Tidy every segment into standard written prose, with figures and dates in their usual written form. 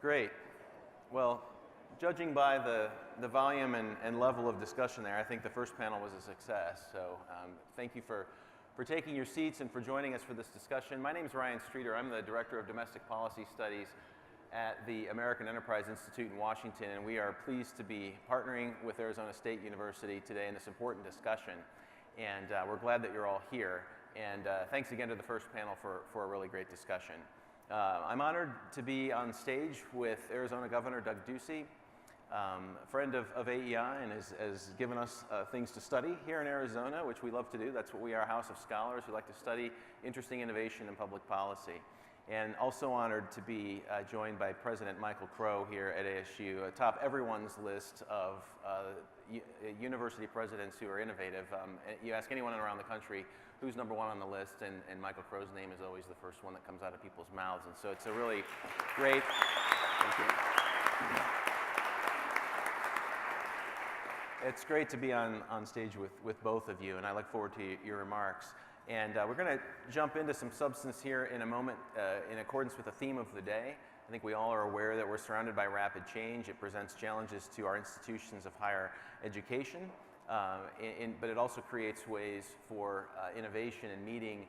Great. Well, judging by the volume and level of discussion there, I think the first panel was a success. So thank you for taking your seats and for joining us for this discussion. My name is Ryan Streeter. I'm the Director of Domestic Policy Studies at the American Enterprise Institute in Washington, and we are pleased to be partnering with Arizona State University today in this important discussion. And we're glad that you're all here. And thanks again to the first panel for a really great discussion. I'm honored to be on stage with Arizona Governor Doug Ducey, a friend of AEI, and has given us things to study here in Arizona, which we love to do. That's what we are, a house of scholars who like to study interesting innovation in public policy. And also honored to be joined by President Michael Crow here at ASU, atop everyone's list of university presidents who are innovative. You ask anyone around the country who's number one on the list, and Michael Crow's name is always the first one that comes out of people's mouths. And so it's a really great, thank you. It's great to be on stage with both of you, and I look forward to your remarks. And we're going to jump into some substance here in a moment in accordance with the theme of the day. I think we all are aware that we're surrounded by rapid change. It presents challenges to our institutions of higher education, but it also creates ways for innovation and meeting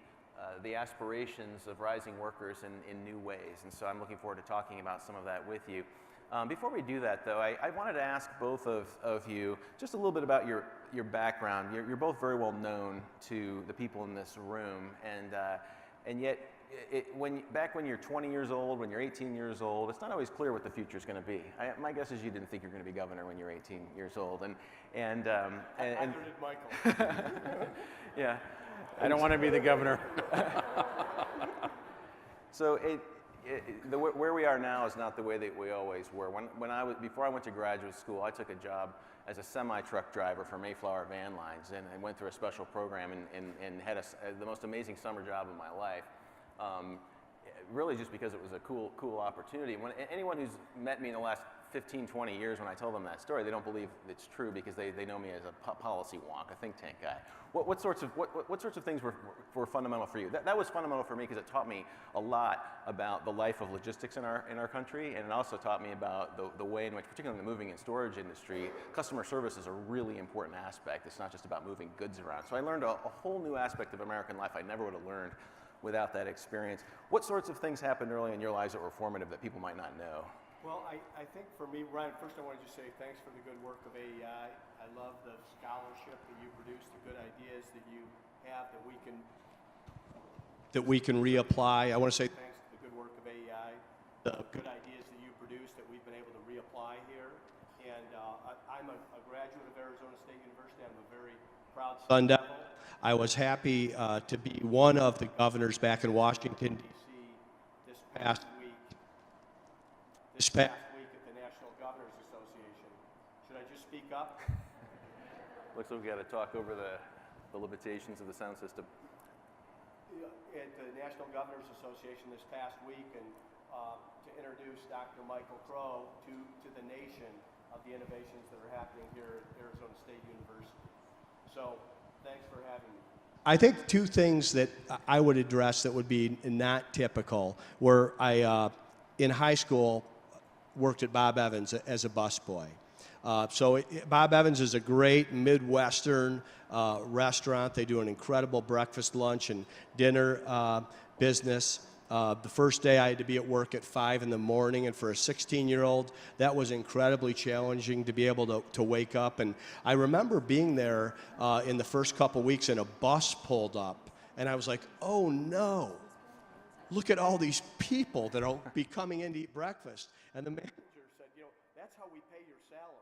the aspirations of rising workers in new ways. And so I'm looking forward to talking about some of that with you. Before we do that, though, I wanted to ask both of you just a little bit about your background. You're both very well known to the people in this room, and yet back when you're 20 years old, when you're 18 years old, it's not always clear what the future is going to be. My guess is you didn't think you were going to be governor when you were 18 years old, and neither did Michael. Yeah, I don't want to be the governor. So where we are now is not the way that we always were. Before I went to graduate school, I took a job as a semi-truck driver for Mayflower Van Lines, and I went through a special program and had the most amazing summer job of my life. Really just because it was a cool opportunity. Anyone who's met me in the last 15, 20 years, when I tell them that story, they don't believe it's true because they know me as a policy wonk, a think tank guy. What sorts of things were fundamental for you? That was fundamental for me because it taught me a lot about the life of logistics in our country, and it also taught me about the way in which, particularly in the moving and storage industry, customer service is a really important aspect. It's not just about moving goods around. So I learned a whole new aspect of American life I never would have learned without that experience. What sorts of things happened early in your lives that were formative that people might not know? Well, I think for me, Ryan, first I wanted to say thanks for the good work of AEI. I love the scholarship that you produce, the good ideas that you have that we can reapply. I want to say thanks to the good work of AEI, the good ideas that you produce that we've been able to reapply here. And I'm a graduate of Arizona State University. I'm a very proud Sun Devil. I was happy to be one of the governors back in Washington, D.C. this past week at the National Governors Association. Should I just speak up? Looks like we got to talk over the limitations of the sound system. At the National Governors Association this past week, and to introduce Dr. Michael Crow to the nation of the innovations that are happening here at Arizona State University. So thanks for having me. I think two things that I would address that would be not typical were I, in high school, worked at Bob Evans as a busboy. Bob Evans is a great Midwestern restaurant. They do an incredible breakfast, lunch, and dinner business. The first day I had to be at work at 5 in the morning, and for a 16-year-old, that was incredibly challenging to be able to wake up. And I remember being there in the first couple weeks, and a bus pulled up, and I was like, oh no, look at all these people that will be coming in to eat breakfast. And the manager said, that's how we pay your salary.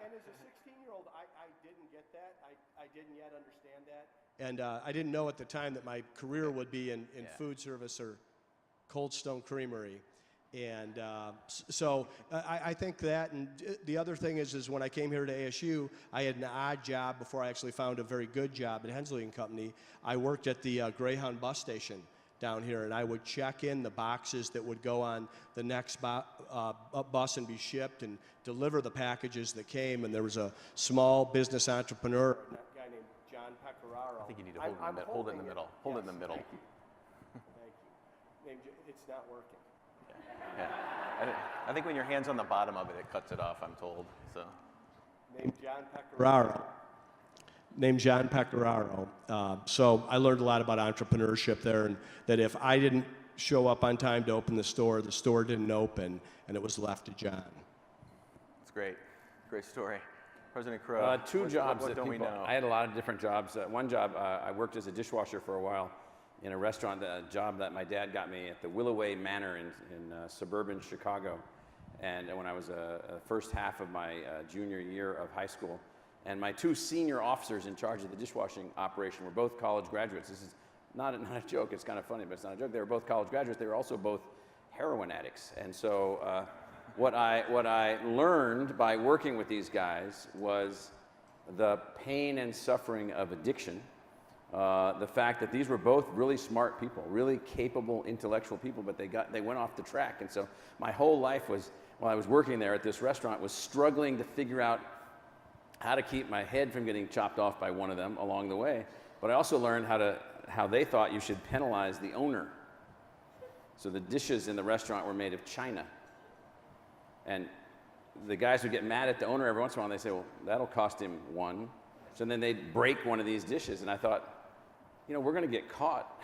And as a 16-year-old, I didn't get that. I didn't yet understand that. And I didn't know at the time that my career would be in food service or Cold Stone Creamery. And so I think that, and the other thing is when I came here to ASU, I had an odd job before I actually found a very good job at Hensley & Company. I worked at the Greyhound bus station down here, and I would check in the boxes that would go on the next bus and be shipped and deliver the packages that came. And there was a small business entrepreneur, a guy named John Pecoraro. I think you need to hold it in the middle. Hold it in the middle. Thank you. It's not working. Yeah. I think when your hand's on the bottom of it, it cuts it off, I'm told. So. Named John Pecoraro. So I learned a lot about entrepreneurship there, and that if I didn't show up on time to open the store didn't open, and it was left to John. That's great. Great story. President Crow. Two jobs what that don't people, we know? I had a lot of different jobs. One job, I worked as a dishwasher for a while in a restaurant, a job that my dad got me at the Willoway Manor in suburban Chicago. And when I was first half of my junior year of high school. And my two senior officers in charge of the dishwashing operation were both college graduates. This is not a joke, it's kind of funny, but it's not a joke. They were both college graduates. They were also both heroin addicts. And so what I learned by working with these guys was the pain and suffering of addiction, the fact that these were both really smart people, really capable intellectual people, but they went off the track. And so my whole life was, while I was working there at this restaurant, was struggling to figure out how to keep my head from getting chopped off by one of them along the way. But I also learned how they thought you should penalize the owner. So the dishes in the restaurant were made of china. And the guys would get mad at the owner every once in a while, and they say, well, that'll cost him one. So then they'd break one of these dishes, and I thought, you know, we're gonna get caught.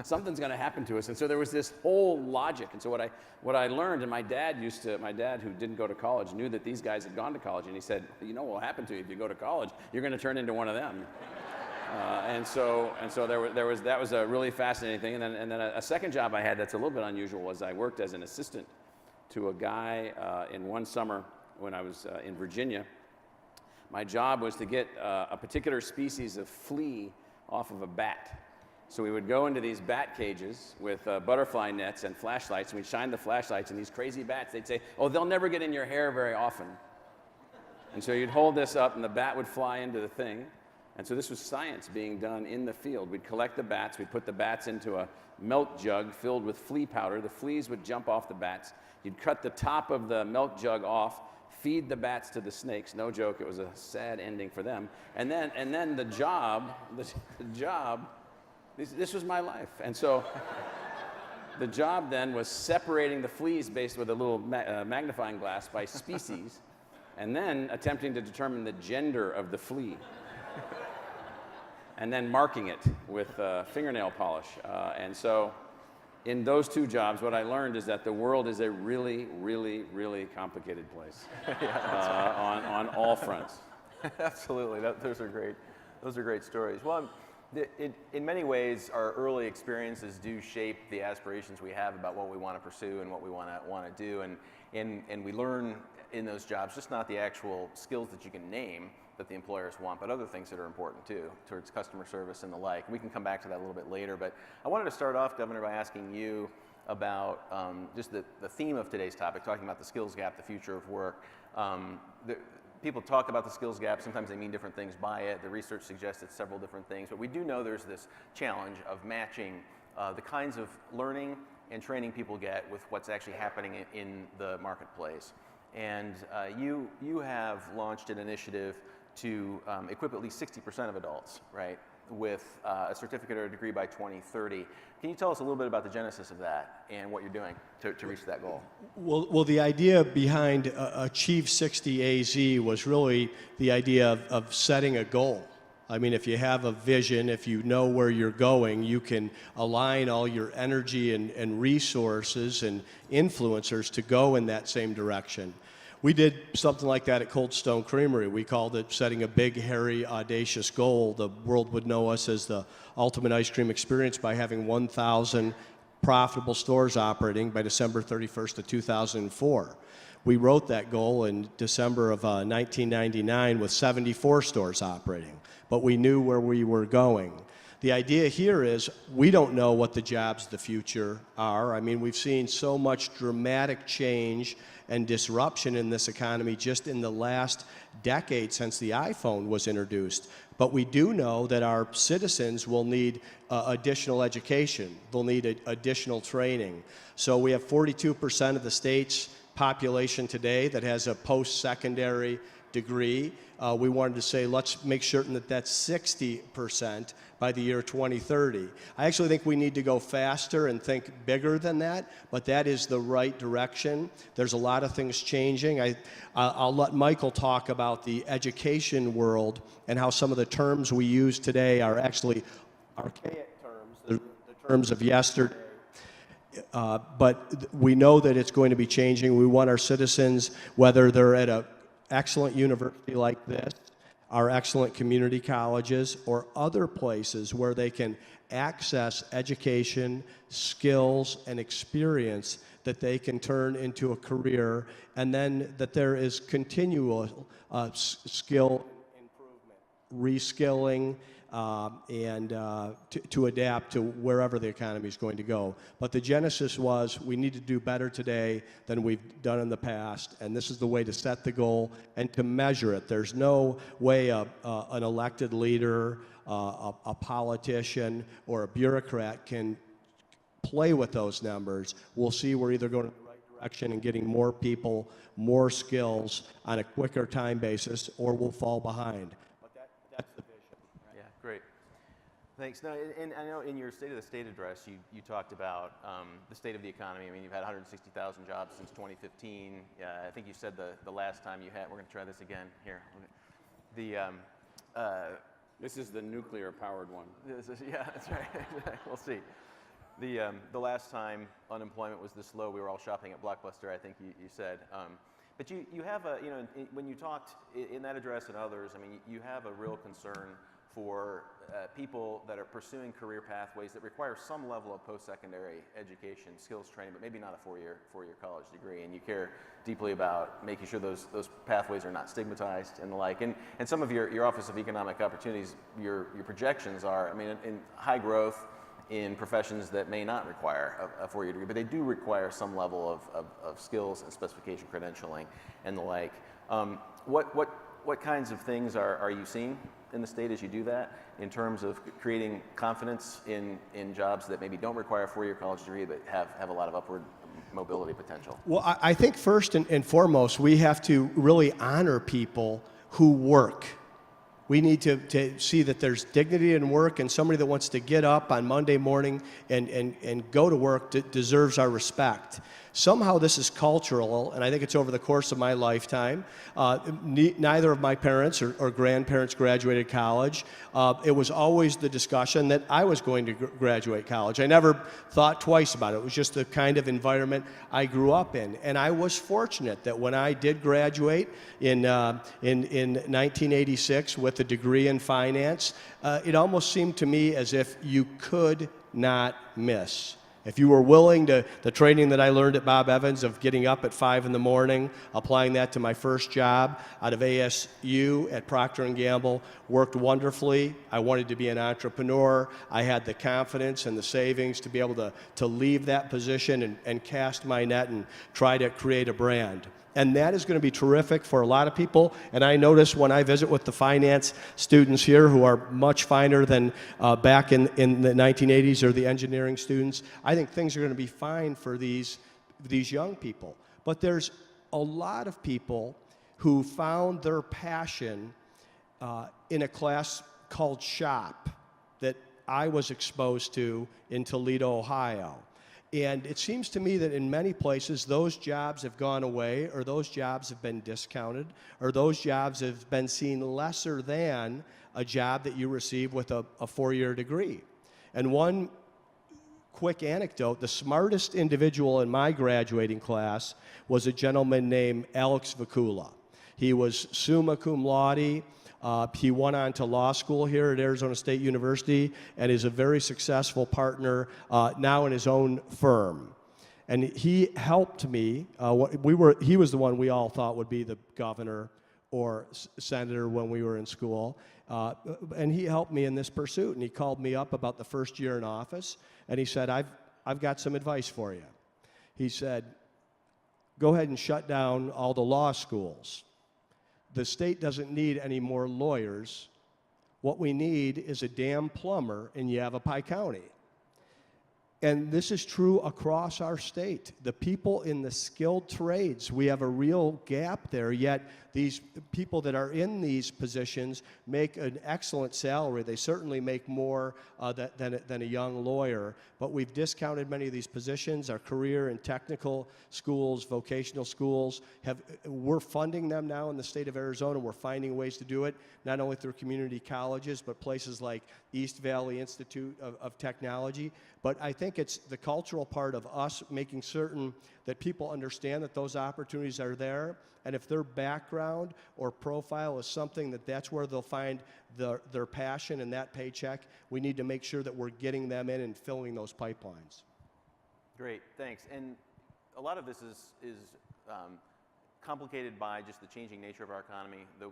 Something's gonna happen to us. And so there was this whole logic. And so what I learned, and my dad who didn't go to college, knew that these guys had gone to college, and he said, you know what will happen to you if you go to college? You're gonna turn into one of them. And so that was a really fascinating thing. And then a second job I had that's a little bit unusual was I worked as an assistant to a guy in one summer when I was in Virginia. My job was to get a particular species of flea off of a bat. So we would go into these bat cages with butterfly nets and flashlights, and we'd shine the flashlights, and these crazy bats, they'd say, oh, they'll never get in your hair very often. And so you'd hold this up, and the bat would fly into the thing. And so this was science being done in the field. We'd collect the bats, we'd put the bats into a milk jug filled with flea powder. The fleas would jump off the bats. You'd cut the top of the milk jug off, feed the bats to the snakes. No joke, it was a sad ending for them. And then the job, this was my life. And so the job then was separating the fleas based with a little magnifying glass by species, and then attempting to determine the gender of the flea. And then marking it with fingernail polish. And so in those two jobs, what I learned is that the world is a really, really, really complicated place on all fronts. Absolutely, those are great stories. Well, in many ways, our early experiences do shape the aspirations we have about what we want to pursue and what we want to do, and we learn in those jobs just not the actual skills that you can name that the employers want, but other things that are important too, towards customer service and the like. We can come back to that a little bit later, but I wanted to start off, Governor, by asking you about just the theme of today's topic, talking about the skills gap, the future of work. People talk about the skills gap, sometimes they mean different things by it. The research suggests it's several different things, but we do know there's this challenge of matching the kinds of learning and training people get with what's actually happening in the marketplace. And you have launched an initiative to equip at least 60% of adults, right, with a certificate or a degree by 2030. Can you tell us a little bit about the genesis of that and what you're doing to reach that goal? Well, the idea behind Achieve 60 AZ was really the idea of setting a goal. I mean, if you have a vision, if you know where you're going, you can align all your energy and resources and influencers to go in that same direction. We did something like that at Cold Stone Creamery. We called it setting a big, hairy, audacious goal. The world would know us as the ultimate ice cream experience by having 1,000 profitable stores operating by December 31st of 2004. We wrote that goal in December of 1999 with 74 stores operating, but we knew where we were going. The idea here is we don't know what the jobs of the future are. I mean, we've seen so much dramatic change and disruption in this economy just in the last decade since the iPhone was introduced. But we do know that our citizens will need additional education. They'll need additional training. So we have 42% of the state's population today that has a post-secondary degree. We wanted to say, let's make certain that that's 60% by the year 2030. I actually think we need to go faster and think bigger than that, but that is the right direction. There's a lot of things changing. I'll let Michael talk about the education world and how some of the terms we use today are actually archaic terms, the terms of yesterday. But we know that it's going to be changing. We want our citizens, whether they're at an excellent university like this, our excellent community colleges, or other places where they can access education, skills, and experience that they can turn into a career, and then that there is continual skill improvement, reskilling, and to adapt to wherever the economy is going to go. But the genesis was we need to do better today than we've done in the past, and this is the way to set the goal and to measure it. There's no way an elected leader, a politician, or a bureaucrat can play with those numbers. We'll see we're either going in the right direction and getting more people, more skills on a quicker time basis, or we'll fall behind. But that's the vision. Yeah, great. Thanks. Now, and I know in your State of the State address, you talked about the state of the economy. I mean, you've had 160,000 jobs since 2015. I think you said the last time you had, we're going to try this again here. This is the nuclear-powered one. Yeah, that's right. We'll see. The last time unemployment was this low, we were all shopping at Blockbuster, I think you said. But you have when you talked in that address and others, I mean, you have a real concern for people that are pursuing career pathways that require some level of post-secondary education, skills training, but maybe not a four-year college degree. And you care deeply about making sure those pathways are not stigmatized and the like. And some of your Office of Economic Opportunities, your projections are, I mean, in high growth in professions that may not require a four-year degree, but they do require some level of skills and specification credentialing and the like. What kinds of things are you seeing in the state as you do that in terms of creating confidence in jobs that maybe don't require a four-year college degree but have a lot of upward mobility potential? Well, I think first and foremost, we have to really honor people who work. We need to see that there's dignity in work, and somebody that wants to get up on Monday morning and go to work deserves our respect. Somehow this is cultural, and I think it's over the course of my lifetime. Neither of my parents or grandparents graduated college. It was always the discussion that I was going to graduate college. I never thought twice about it. It was just the kind of environment I grew up in. And I was fortunate that when I did graduate in 1986 with a degree in finance, it almost seemed to me as if you could not miss. If you were willing the training that I learned at Bob Evans of getting up at 5 in the morning, applying that to my first job out of ASU at Procter & Gamble, worked wonderfully. I wanted to be an entrepreneur. I had the confidence and the savings to be able to leave that position and cast my net and try to create a brand. And that is going to be terrific for a lot of people. And I notice when I visit with the finance students here, who are much finer than back in the 1980s, or the engineering students, I think things are going to be fine for these young people. But there's a lot of people who found their passion in a class called SHOP that I was exposed to in Toledo, Ohio. And it seems to me that in many places those jobs have gone away, or those jobs have been discounted, or those jobs have been seen lesser than a job that you receive with a four-year degree. And one quick anecdote, the smartest individual in my graduating class was a gentleman named Alex Vakula. He was summa cum laude. He went on to law school here at Arizona State University and is a very successful partner now in his own firm. And he helped me. He was the one we all thought would be the governor or senator when we were in school. And he helped me in this pursuit. And he called me up about the first year in office, and he said, I've got some advice for you. He said, go ahead and shut down all the law schools. The state doesn't need any more lawyers. What we need is a damn plumber in Yavapai County. And this is true across our state. The people in the skilled trades, we have a real gap there, yet these people that are in these positions make an excellent salary. They certainly make more than a young lawyer, but we've discounted many of these positions. Our career and technical schools, vocational schools, we're funding them now in the state of Arizona. We're finding ways to do it, not only through community colleges, but places like East Valley Institute of Technology. But I think it's the cultural part of us making certain that people understand that those opportunities are there, and if their background or profile is something that's where they'll find their passion and that paycheck, we need to make sure that we're getting them in and filling those pipelines. Great, thanks. And a lot of this is complicated by just the changing nature of our economy, the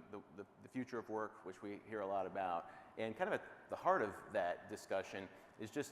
future of work, which we hear a lot about. And kind of at the heart of that discussion is just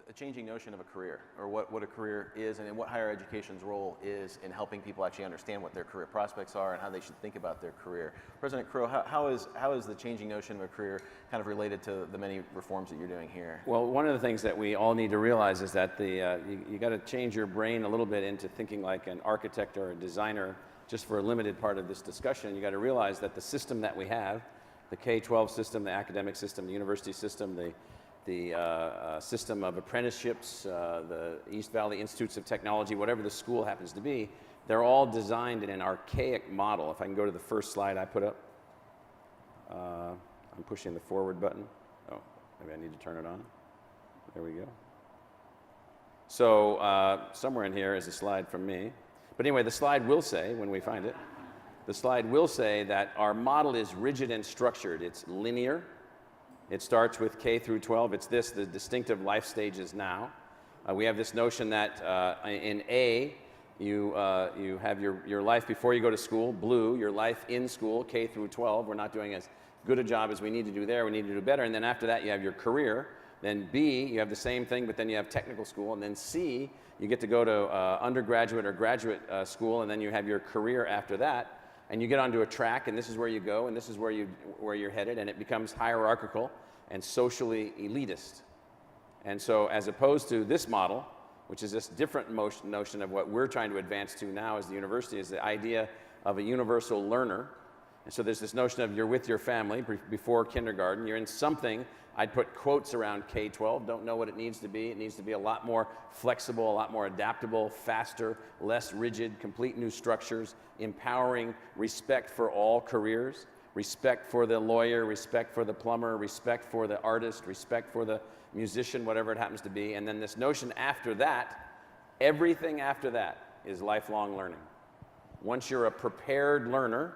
a changing notion of a career, or what a career is, and what higher education's role is in helping people actually understand what their career prospects are and how they should think about their career. President Crow, how is the changing notion of a career kind of related to the many reforms that you're doing here? Well, one of the things that we all need to realize is that you got to change your brain a little bit into thinking like an architect or a designer just for a limited part of this discussion. You got to realize that the system that we have, the K-12 system, the academic system, the university system, the system of apprenticeships, the East Valley Institutes of Technology, whatever the school happens to be, they're all designed in an archaic model. If I can go to the first slide I put up. I'm pushing the forward button. Oh, maybe I need to turn it on. There we go. So somewhere in here is a slide from me. But anyway, the slide will say, when we find it, the slide will say that our model is rigid and structured. It's linear. It starts with K through 12. It's the distinctive life stages now. We have this notion that in A, you have your life before you go to school, blue, your life in school, K through 12. We're not doing as good a job as we need to do there. We need to do better. And then after that, you have your career. Then B, you have the same thing, but then you have technical school. And then C, you get to go to undergraduate or graduate school, and then you have your career after that. And you get onto a track, and this is where you go, and this is where you're headed, and it becomes hierarchical and socially elitist. And so as opposed to this model, which is this different notion of what we're trying to advance to now as the university, is the idea of a universal learner. And so there's this notion of you're with your family before kindergarten, you're in something. I'd put quotes around K-12, don't know what it needs to be. It needs to be a lot more flexible, a lot more adaptable, faster, less rigid, complete new structures, empowering respect for all careers, respect for the lawyer, respect for the plumber, respect for the artist, respect for the musician, whatever it happens to be. And then this notion after that, everything after that is lifelong learning. Once you're a prepared learner,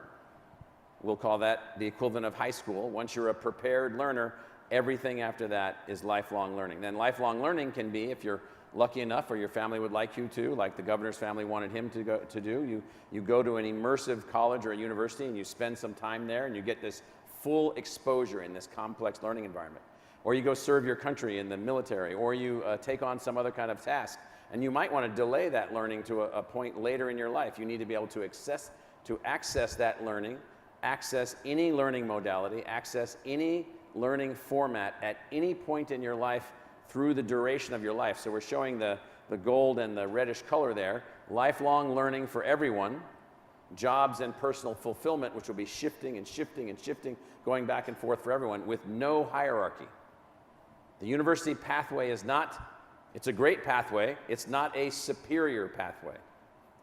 we'll call that the equivalent of high school. Once you're a prepared learner, everything after that is lifelong learning. Then lifelong learning can be, if you're lucky enough or your family would like you to, like the governor's family wanted him to do, you go to an immersive college or a university and you spend some time there and you get this full exposure in this complex learning environment. Or you go serve your country in the military, or you take on some other kind of task. And you might want to delay that learning to a point later in your life. You need to be able to access that learning, access any learning modality, access any learning format at any point in your life through the duration of your life. So we're showing the gold and the reddish color there. Lifelong learning for everyone, jobs and personal fulfillment, which will be shifting and shifting and shifting, going back and forth for everyone with no hierarchy. The university pathway is not, it's a great pathway, it's not a superior pathway.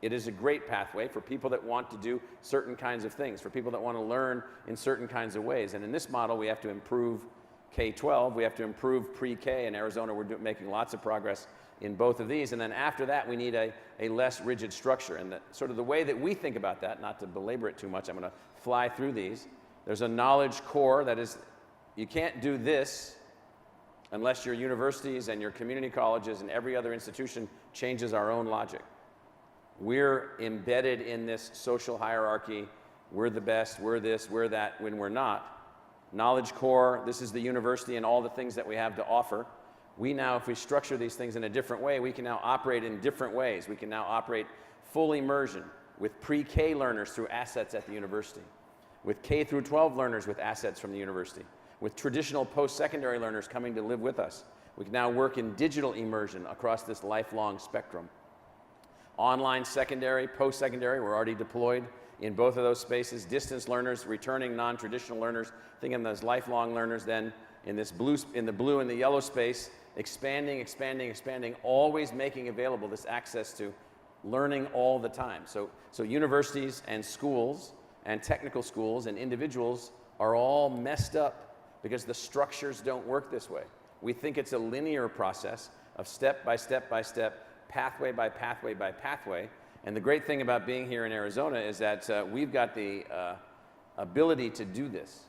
It is a great pathway for people that want to do certain kinds of things, for people that want to learn in certain kinds of ways. And in this model, we have to improve K-12, we have to improve pre-K. In Arizona, we're making lots of progress in both of these. And then after that, we need a less rigid structure. And sort of the way that we think about that, not to belabor it too much, I'm going to fly through these. There's a knowledge core that is, you can't do this unless your universities and your community colleges and every other institution changes our own logic. We're embedded in this social hierarchy. We're the best, we're this, we're that, when we're not. Knowledge core, this is the university and all the things that we have to offer. We now, if we structure these things in a different way, we can now operate in different ways. We can now operate full immersion with pre-K learners through assets at the university, with K through 12 learners with assets from the university, with traditional post-secondary learners coming to live with us, We can now work in digital immersion across this lifelong spectrum. Online secondary, post-secondary, we're already deployed in both of those spaces. Distance learners, returning non-traditional learners, think of them as lifelong learners then in the blue and the yellow space, expanding, always making available this access to learning all the time. So universities and schools and technical schools and individuals are all messed up because the structures don't work this way. We think it's a linear process of step by step by step, pathway by pathway by pathway. And the great thing about being here in Arizona is that we've got the ability to do this.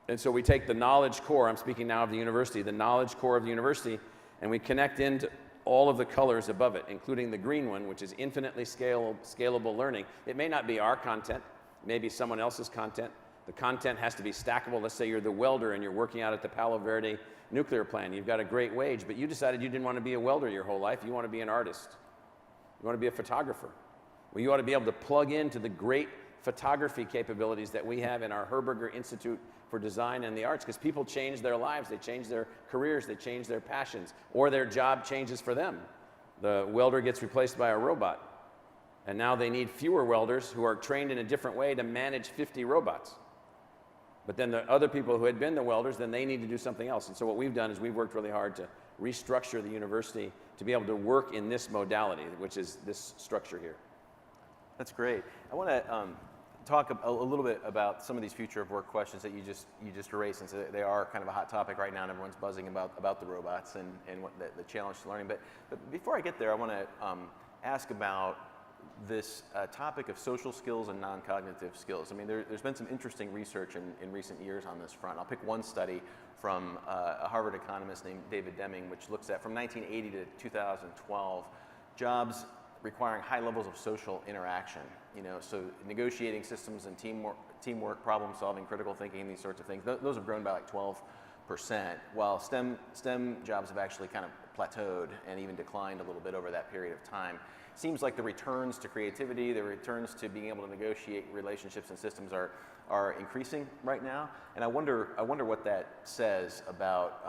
And so we take the knowledge core, I'm speaking now of the university, the knowledge core of the university, and we connect into all of the colors above it, including the green one, which is infinitely scalable learning. It may not be our content, it may be someone else's content. The content has to be stackable. Let's say you're the welder and you're working out at the Palo Verde nuclear plant. You've got a great wage, but you decided you didn't want to be a welder your whole life. You want to be an artist. You want to be a photographer. Well, you ought to be able to plug into the great photography capabilities that we have in our Herberger Institute for Design and the Arts, because people change their lives, they change their careers, they change their passions, or their job changes for them. The welder gets replaced by a robot, and now they need fewer welders who are trained in a different way to manage 50 robots. But then the other people who had been the welders, then they need to do something else. And so what we've done is we've worked really hard to restructure the university to be able to work in this modality, which is this structure here. That's great. I want to talk a little bit about some of these future of work questions that you just raised, since they are kind of a hot topic right now and everyone's buzzing about the robots and what the challenge to learning. But before I get there, I want to ask about this topic of social skills and non-cognitive skills. I mean, there's been some interesting research in recent years on this front. I'll pick one study from a Harvard economist named David Deming, which looks at from 1980 to 2012 jobs requiring high levels of social interaction. So negotiating systems and teamwork, problem solving, critical thinking, these sorts of things. Those have grown by like 12%, while STEM jobs have actually kind of plateaued and even declined a little bit over that period of time. Seems like the returns to creativity, the returns to being able to negotiate relationships and systems are increasing right now. And I wonder what that says about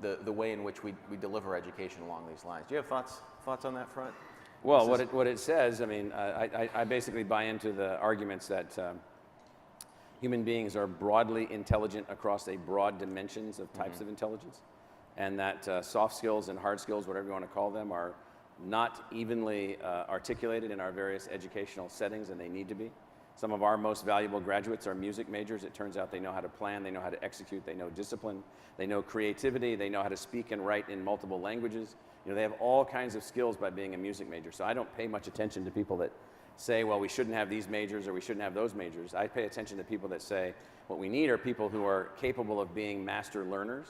the way in which we deliver education along these lines. Do you have thoughts on that front? Well, what it says, I mean, I basically buy into the arguments that human beings are broadly intelligent across a broad dimensions of types of intelligence, and that soft skills and hard skills, whatever you want to call them, are not evenly articulated in our various educational settings, and they need to be. Some of our most valuable graduates are music majors. It turns out they know how to plan, they know how to execute, they know discipline, they know creativity, they know how to speak and write in multiple languages. They have all kinds of skills by being a music major. So I don't pay much attention to people that say, well, we shouldn't have these majors or we shouldn't have those majors. I pay attention to people that say, what we need are people who are capable of being master learners,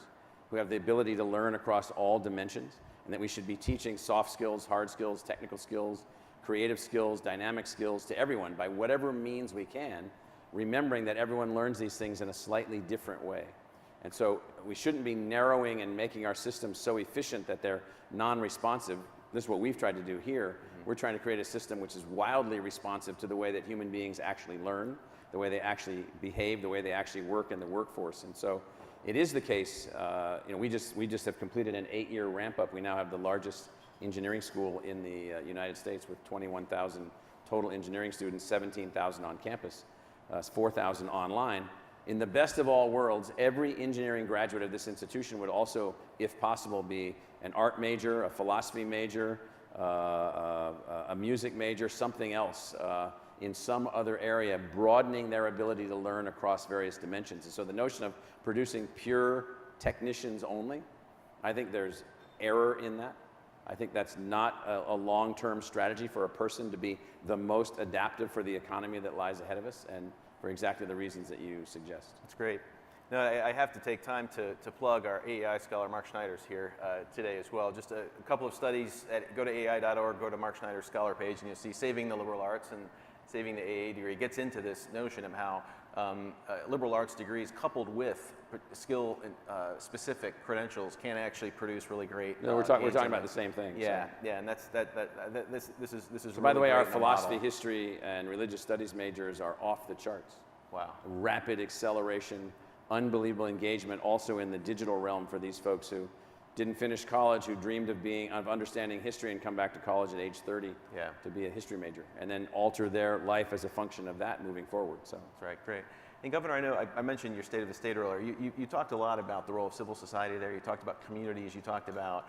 who have the ability to learn across all dimensions, and that we should be teaching soft skills, hard skills, technical skills, creative skills, dynamic skills to everyone by whatever means we can, remembering that everyone learns these things in a slightly different way. And so we shouldn't be narrowing and making our systems so efficient that they're non-responsive. This is what we've tried to do here. We're trying to create a system which is wildly responsive to the way that human beings actually learn, the way they actually behave, the way they actually work in the workforce. And so it is the case, we just have completed an 8-year ramp up. We now have the largest engineering school in the United States with 21,000 total engineering students, 17,000 on campus, 4,000 online. In the best of all worlds, every engineering graduate of this institution would also, if possible, be an art major, a philosophy major, a music major, something else in some other area, broadening their ability to learn across various dimensions. And so the notion of producing pure technicians only, I think there's error in that. I think that's not a long-term strategy for a person to be the most adaptive for the economy that lies ahead of us, and for exactly the reasons that you suggest. That's great. Now, I have to take time to plug our AEI scholar, Mark Schneider's here today as well. Just a couple of studies. Go to AEI.org, go to Mark Schneider's scholar page, and you'll see Saving the Liberal Arts and Saving the AA degree. It gets into this notion of how liberal arts degrees coupled with skill-specific credentials can actually produce really great. No, we're talking about the same thing. Yeah, so. Yeah, and this is. So really by the way, our great philosophy, model. history, and religious studies majors are off the charts. Wow. Rapid acceleration, unbelievable engagement, also in the digital realm for these folks who didn't finish college, who dreamed of understanding history and come back to college at age 30 to be a history major, and then alter their life as a function of that moving forward. So that's right, great. And Governor, I know I mentioned your State of the State earlier. You talked a lot about the role of civil society there. You talked about communities. You talked about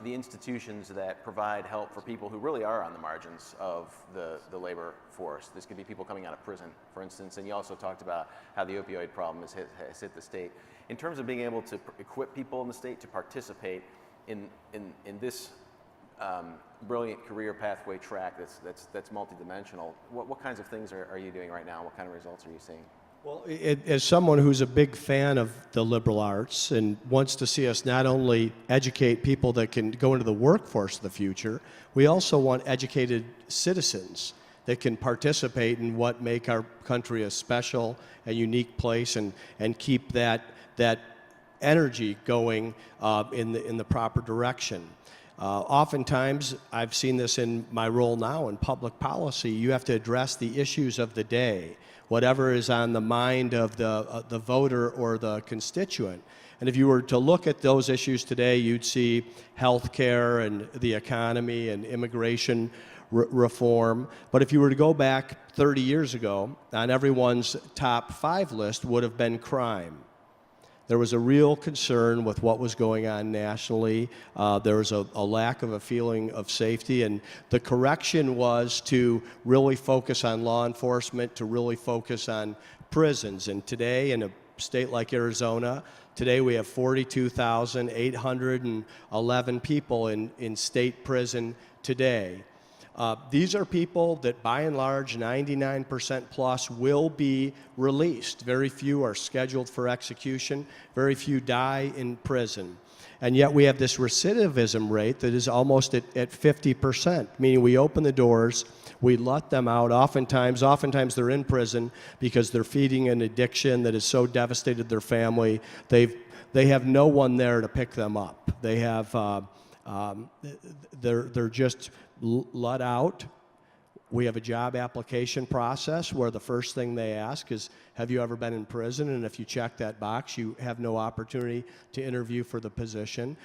the institutions that provide help for people who really are on the margins of the labor force. This could be people coming out of prison, for instance. And you also talked about how the opioid problem has hit the state. In terms of being able to equip people in the state to participate in this brilliant career pathway track that's multidimensional, what kinds of things are you doing right now? What kind of results are you seeing? Well, as someone who's a big fan of the liberal arts and wants to see us not only educate people that can go into the workforce of the future, we also want educated citizens that can participate in what make our country a special and unique place and keep that energy going in the proper direction. Oftentimes, I've seen this in my role now in public policy, you have to address the issues of the day, whatever is on the mind of the voter or the constituent. And if you were to look at those issues today, you'd see health care and the economy and immigration reform. But if you were to go back 30 years ago, on everyone's top 5 list would have been crime. There was a real concern with what was going on nationally. There was a lack of a feeling of safety, and the correction was to really focus on law enforcement, to really focus on prisons. And today, in a state like Arizona, today we have 42,811 people in state prison today. These are people that, by and large, 99% plus will be released. Very few are scheduled for execution. Very few die in prison. And yet we have this recidivism rate that is almost at 50%, meaning we open the doors, we let them out. Oftentimes they're in prison because they're feeding an addiction that has so devastated their family. They have no one there to pick them up. They have, they're just let out. We have a job application process where the first thing they ask is, have you ever been in prison? And if you check that box, you have no opportunity to interview for the position.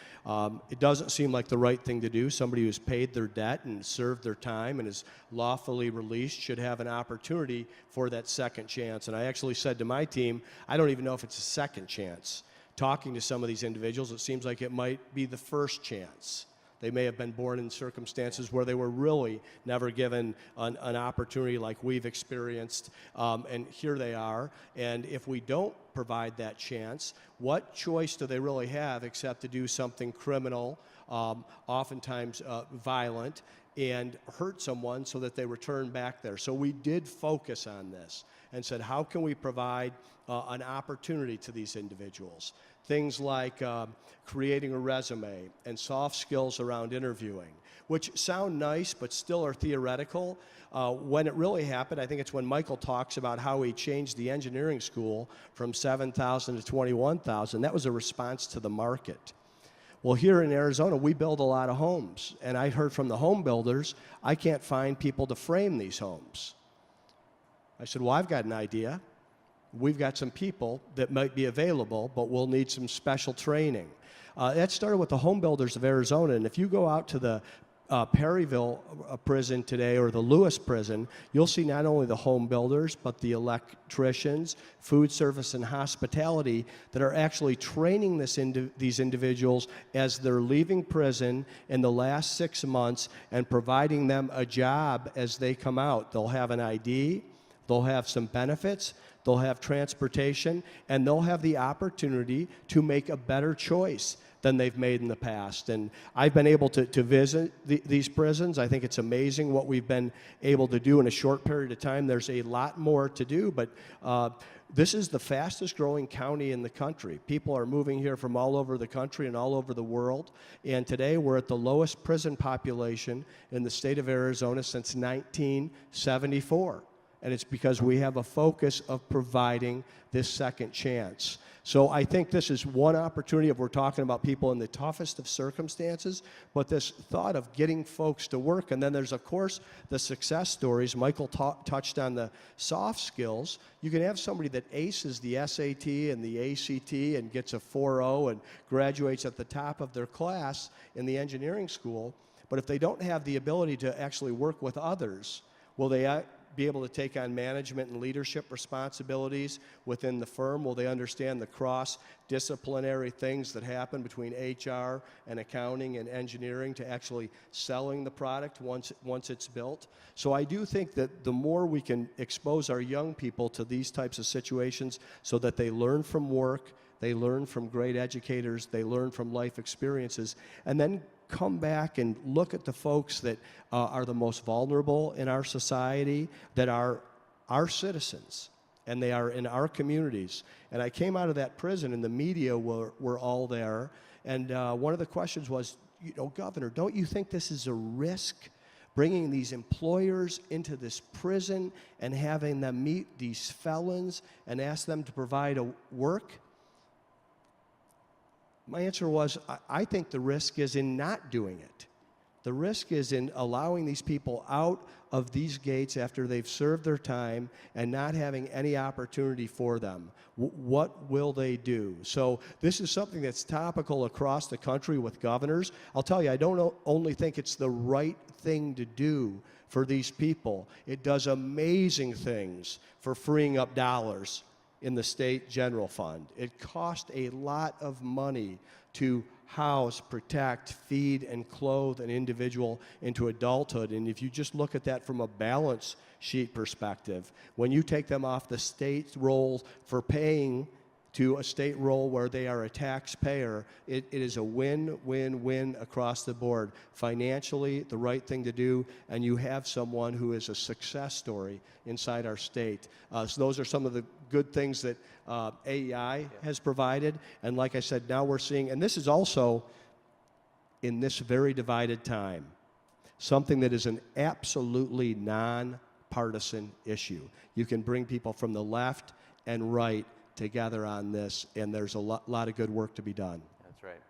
It doesn't seem like the right thing to do. Somebody who's paid their debt and served their time and is lawfully released should have an opportunity for that second chance. And I actually said to my team, I don't even know if it's a second chance. Talking to some of these individuals, it seems like it might be the first chance. They may have been born in circumstances where they were really never given an opportunity like we've experienced, and here they are. And if we don't provide that chance, what choice do they really have except to do something criminal, oftentimes violent, and hurt someone so that they return back there? So we did focus on this and said, how can we provide an opportunity to these individuals? Things like creating a resume and soft skills around interviewing, which sound nice but still are theoretical. When it really happened, I think it's when Michael talks about how he changed the engineering school from 7,000 to 21,000. That was a response to the market. Well, here in Arizona, we build a lot of homes, and I heard from the home builders, I can't find people to frame these homes. I said, well, I've got an idea. We've got some people that might be available, but we'll need some special training. That started with the home builders of Arizona, and if you go out to the Perryville prison today or the Lewis prison, you'll see not only the home builders, but the electricians, food service, and hospitality that are actually training these individuals as they're leaving prison in the last 6 months and providing them a job as they come out. They'll have an ID, they'll have some benefits, they'll have transportation, and they'll have the opportunity to make a better choice than they've made in the past. And I've been able to visit these prisons. I think it's amazing what we've been able to do in a short period of time. There's a lot more to do, but this is the fastest growing county in the country. People are moving here from all over the country and all over the world. And today we're at the lowest prison population in the state of Arizona since 1974. And it's because we have a focus of providing this second chance. So I think this is one opportunity if we're talking about people in the toughest of circumstances, but this thought of getting folks to work. And then there's, of course, the success stories. Michael touched on the soft skills. You can have somebody that aces the SAT and the ACT and gets a 4.0 and graduates at the top of their class in the engineering school, but if they don't have the ability to actually work with others, will they be able to take on management and leadership responsibilities within the firm? Will they understand the cross-disciplinary things that happen between HR and accounting and engineering to actually selling the product once it's built? So I do think that the more we can expose our young people to these types of situations so that they learn from work, they learn from great educators, they learn from life experiences, and then come back and look at the folks that are the most vulnerable in our society, that are our citizens, and they are in our communities. And I came out of that prison, and the media were all there, and one of the questions was, Governor, don't you think this is a risk, bringing these employers into this prison and having them meet these felons and ask them to provide a work? My answer was, I think the risk is in not doing it. The risk is in allowing these people out of these gates after they've served their time and not having any opportunity for them. What will they do? So this is something that's topical across the country with governors. I'll tell you, I don't only think it's the right thing to do for these people. It does amazing things for freeing up dollars in the state general fund. It cost a lot of money to house, protect, feed, and clothe an individual into adulthood. And if you just look at that from a balance sheet perspective, when you take them off the state roll for paying to a state role where they are a taxpayer, it is a win-win-win across the board. Financially, the right thing to do, and you have someone who is a success story inside our state. So those are some of the good things that AEI has provided. And like I said, now we're seeing, and this is also in this very divided time, something that is an absolutely non-partisan issue. You can bring people from the left and right together on this, and there's a lot of good work to be done. That's right.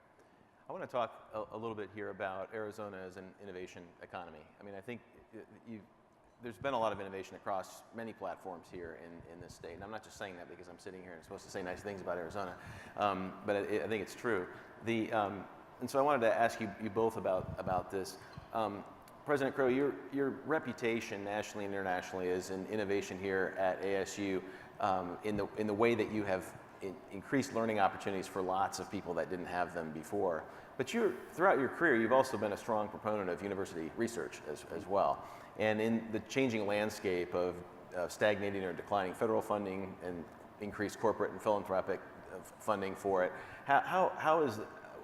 I want to talk a little bit here about Arizona as an innovation economy. I mean, I think there's been a lot of innovation across many platforms here in this state. And I'm not just saying that because I'm sitting here and supposed to say nice things about Arizona, but I think it's true. And so I wanted to ask you both about this. President Crow, your reputation nationally and internationally is in innovation here at ASU. In the way that you have increased learning opportunities for lots of people that didn't have them before. But throughout your career, you've also been a strong proponent of university research as well. And in the changing landscape of stagnating or declining federal funding and increased corporate and philanthropic funding for it,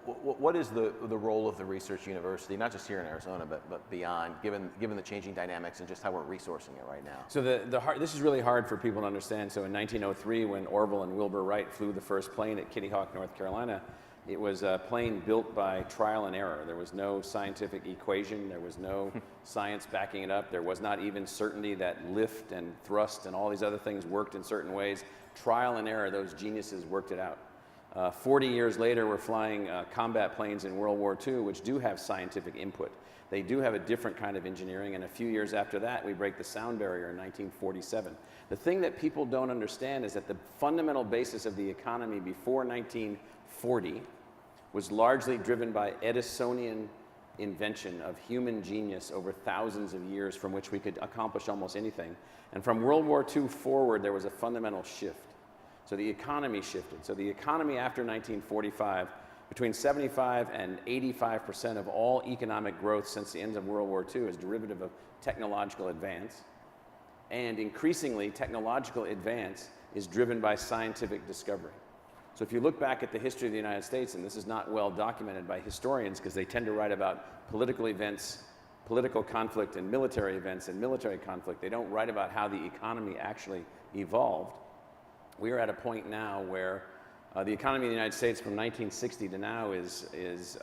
what is the role of the research university, not just here in Arizona, but beyond, given the changing dynamics and just how we're resourcing it right now? So this is really hard for people to understand. So in 1903, when Orville and Wilbur Wright flew the first plane at Kitty Hawk, North Carolina, it was a plane built by trial and error. There was no scientific equation. There was no science backing it up. There was not even certainty that lift and thrust and all these other things worked in certain ways. Trial and error, those geniuses worked it out. 40 years later, we're flying combat planes in World War II, which do have scientific input. They do have a different kind of engineering, and a few years after that, we break the sound barrier in 1947. The thing that people don't understand is that the fundamental basis of the economy before 1940 was largely driven by Edisonian invention of human genius over thousands of years from which we could accomplish almost anything. And from World War II forward, there was a fundamental shift. So the economy shifted. So the economy after 1945, between 75 and 85% of all economic growth since the end of World War II is derivative of technological advance. And increasingly, technological advance is driven by scientific discovery. So if you look back at the history of the United States, and this is not well documented by historians because they tend to write about political events, political conflict, and military events and military conflict. They don't write about how the economy actually evolved. We are at a point now where the economy of the United States from 1960 to now is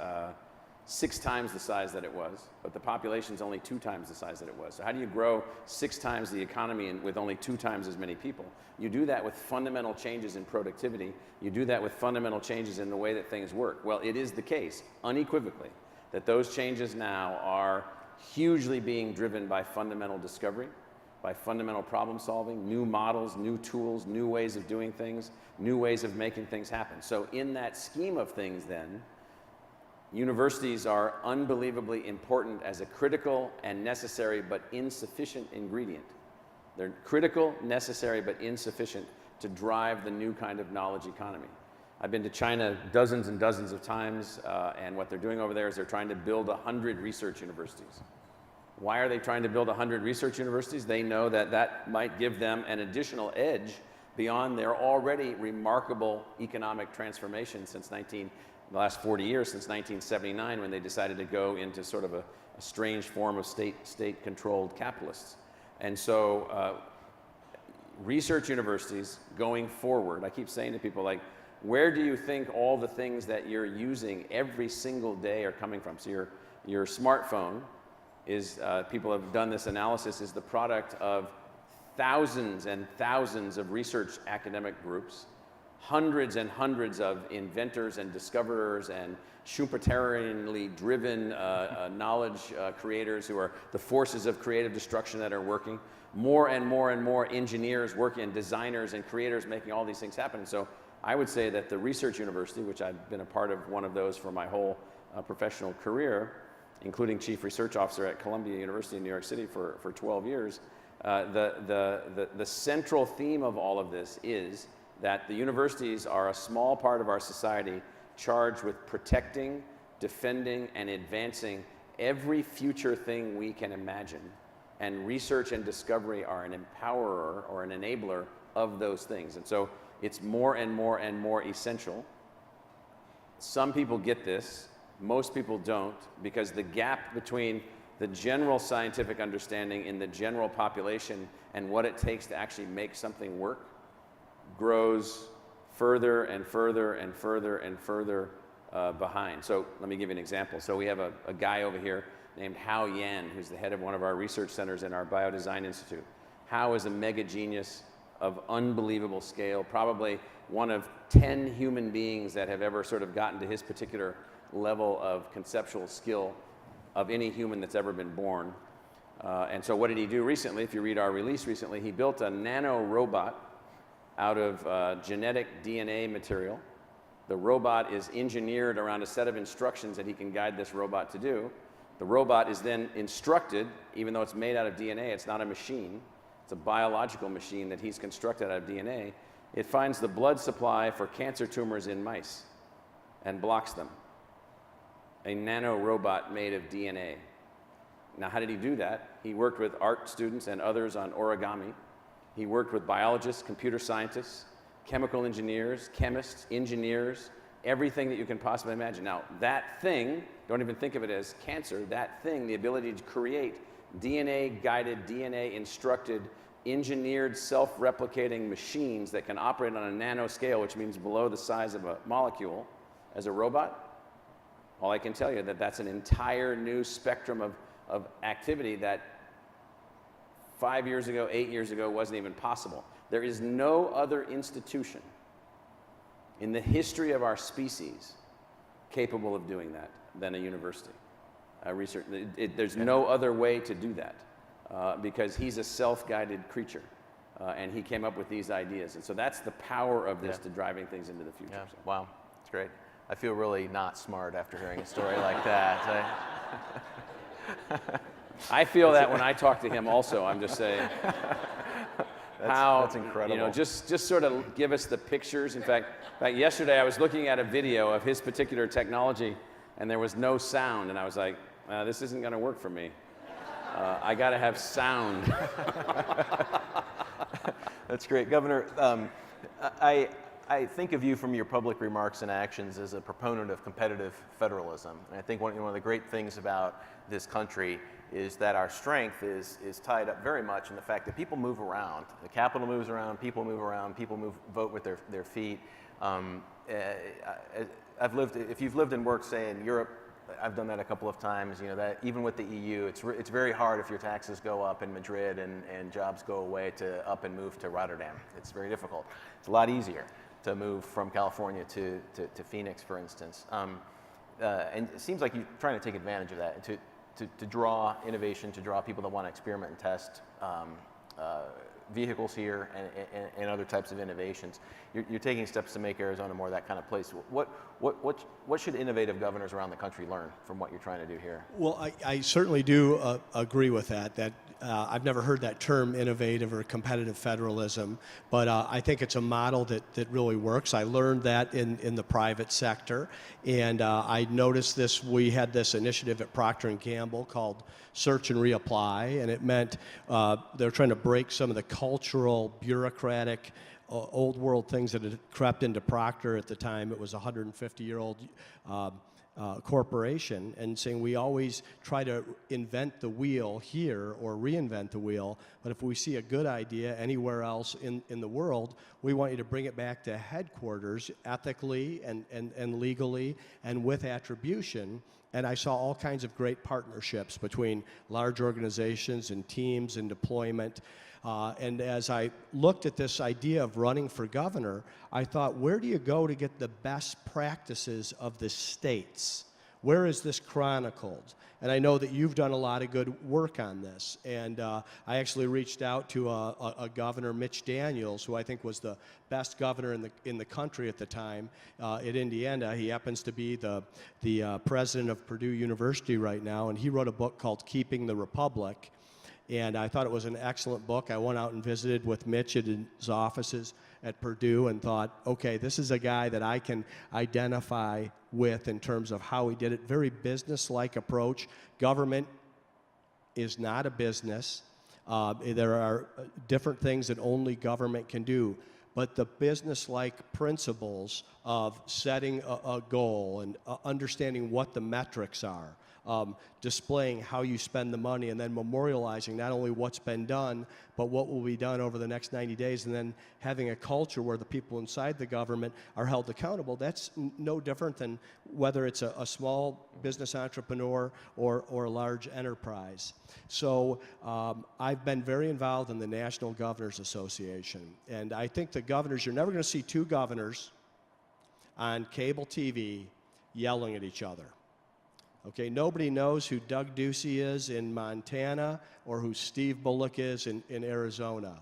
6 times the size that it was, but the population's only 2 times the size that it was. So how do you grow 6 times the economy with only 2 times as many people? You do that with fundamental changes in productivity. You do that with fundamental changes in the way that things work. Well, it is the case, unequivocally, that those changes now are hugely being driven by fundamental discovery, by fundamental problem solving, new models, new tools, new ways of doing things, new ways of making things happen. So in that scheme of things then, universities are unbelievably important as a critical and necessary but insufficient ingredient. They're critical, necessary, but insufficient to drive the new kind of knowledge economy. I've been to China dozens and dozens of times, and what they're doing over there is they're trying to build 100 research universities. Why are they trying to build 100 research universities? They know that that might give them an additional edge beyond their already remarkable economic transformation since the last 40 years, since 1979, when they decided to go into sort of a strange form of state-controlled capitalists. And so research universities going forward, I keep saying to people, like, where do you think all the things that you're using every single day are coming from? So your smartphone is, people have done this analysis, is the product of thousands and thousands of research academic groups, hundreds and hundreds of inventors and discoverers and Schumpeterianly driven knowledge creators who are the forces of creative destruction that are working, more and more and more engineers working, and designers and creators making all these things happen. So I would say that the research university, which I've been a part of one of those for my whole professional career, including chief research officer at Columbia University in New York City for 12 years, the central theme of all of this is that the universities are a small part of our society charged with protecting, defending, and advancing every future thing we can imagine. And research and discovery are an empowerer or an enabler of those things. And so it's more and more and more essential. Some people get this, most people don't, because the gap between the general scientific understanding in the general population and what it takes to actually make something work grows further and further and further and further behind. So let me give you an example. So we have a guy over here named Hao Yan, who's the head of one of our research centers in our Biodesign Institute. Hao is a mega genius of unbelievable scale, probably one of 10 human beings that have ever sort of gotten to his particular level of conceptual skill of any human that's ever been born. And so what did he do recently? If you read our release recently, he built a nano robot out of genetic DNA material. The robot is engineered around a set of instructions that he can guide this robot to do. The robot is then instructed, even though it's made out of DNA, it's not a machine. It's a biological machine that he's constructed out of DNA. It finds the blood supply for cancer tumors in mice and blocks them. A nano robot made of DNA. Now, how did he do that? He worked with art students and others on origami. He worked with biologists, computer scientists, chemical engineers, chemists, engineers, everything that you can possibly imagine. Now, that thing, don't even think of it as cancer, that thing, the ability to create DNA-guided, DNA-instructed, engineered, self-replicating machines that can operate on a nano scale, which means below the size of a molecule, as a robot, well, I can tell you that that's an entire new spectrum of activity that 5 years ago, 8 years ago, wasn't even possible. There is no other institution in the history of our species capable of doing that than a university. Research. There's no other way to do that because he's a self-guided creature, and he came up with these ideas. And so that's the power of this to driving things into the future. Yeah. So. Wow, that's great. I feel really not smart after hearing a story like that. I feel that when I talk to him also, I'm just saying, that's incredible. You know, just sort of give us the pictures. In fact, yesterday I was looking at a video of his particular technology, and there was no sound, and I was like, this isn't going to work for me. I got to have sound. That's great. Governor, I think of you from your public remarks and actions as a proponent of competitive federalism. And I think one of the great things about this country is that our strength is tied up very much in the fact that people move around. The capital moves around, people vote with their feet. If you've lived and worked, say, in Europe, I've done that a couple of times. You know, that even with the EU, it's very hard if your taxes go up in Madrid and jobs go away to up and move to Rotterdam. It's very difficult. It's a lot easier to move from California to Phoenix, for instance. And it seems like you're trying to take advantage of that to draw innovation, to draw people that want to experiment and test vehicles here and other types of innovations. You're taking steps to make Arizona more that kind of place. What should innovative governors around the country learn from what you're trying to do here? Well, I certainly do agree with that. I've never heard that term, innovative or competitive federalism, but I think it's a model that really works. I learned that in the private sector, and I noticed this. We had this initiative at Procter & Gamble called Search and Reapply, and it meant they're trying to break some of the cultural, bureaucratic, old world things that had crept into Procter at the time. It was a 150-year-old corporation, and saying we always try to invent the wheel here or reinvent the wheel, but if we see a good idea anywhere else in the world, we want you to bring it back to headquarters ethically and legally and with attribution. And I saw all kinds of great partnerships between large organizations and teams and deployment. And as I looked at this idea of running for governor, I thought, where do you go to get the best practices of the states? Where is this chronicled? And I know that you've done a lot of good work on this. And I actually reached out to a governor, Mitch Daniels, who I think was the best governor in the country at the time at Indiana. He happens to be the president of Purdue University right now, and he wrote a book called Keeping the Republic. And I thought it was an excellent book. I went out and visited with Mitch at his offices at Purdue and thought, okay, this is a guy that I can identify with in terms of how he did it. Very business-like approach. Government is not a business. There are different things that only government can do. But the business-like principles of setting a goal and understanding what the metrics are, displaying how you spend the money, and then memorializing not only what's been done, but what will be done over the next 90 days, and then having a culture where the people inside the government are held accountable. That's no different than whether it's a small business entrepreneur or a large enterprise. So I've been very involved in the National Governors Association, and I think the governors, you're never going to see two governors on cable TV yelling at each other. Okay, nobody knows who Doug Ducey is in Montana or who Steve Bullock is in Arizona.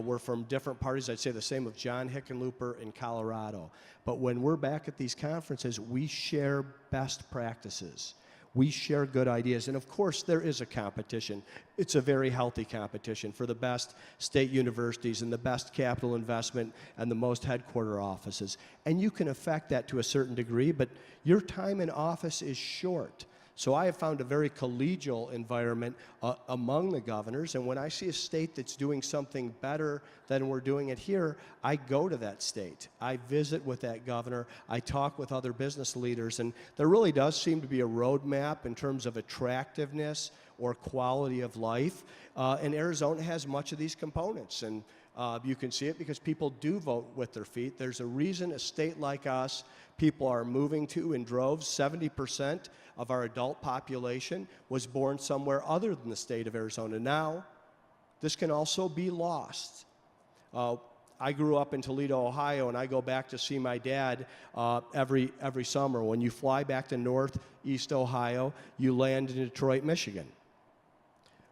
We're from different parties. I'd say the same of John Hickenlooper in Colorado. But when we're back at these conferences, we share best practices. We share good ideas. And of course, there is a competition. It's a very healthy competition for the best state universities and the best capital investment and the most headquarter offices. And you can affect that to a certain degree, but your time in office is short. So I have found a very collegial environment among the governors, and when I see a state that's doing something better than we're doing it here, I go to that state. I visit with that governor. I talk with other business leaders, and there really does seem to be a roadmap in terms of attractiveness or quality of life, and Arizona has much of these components, and you can see it because people do vote with their feet. There's a reason a state like us, people are moving to in droves. 70% of our adult population was born somewhere other than the state of Arizona. Now, this can also be lost. I grew up in Toledo, Ohio, and I go back to see my dad every summer. When you fly back to northeast Ohio, you land in Detroit, Michigan.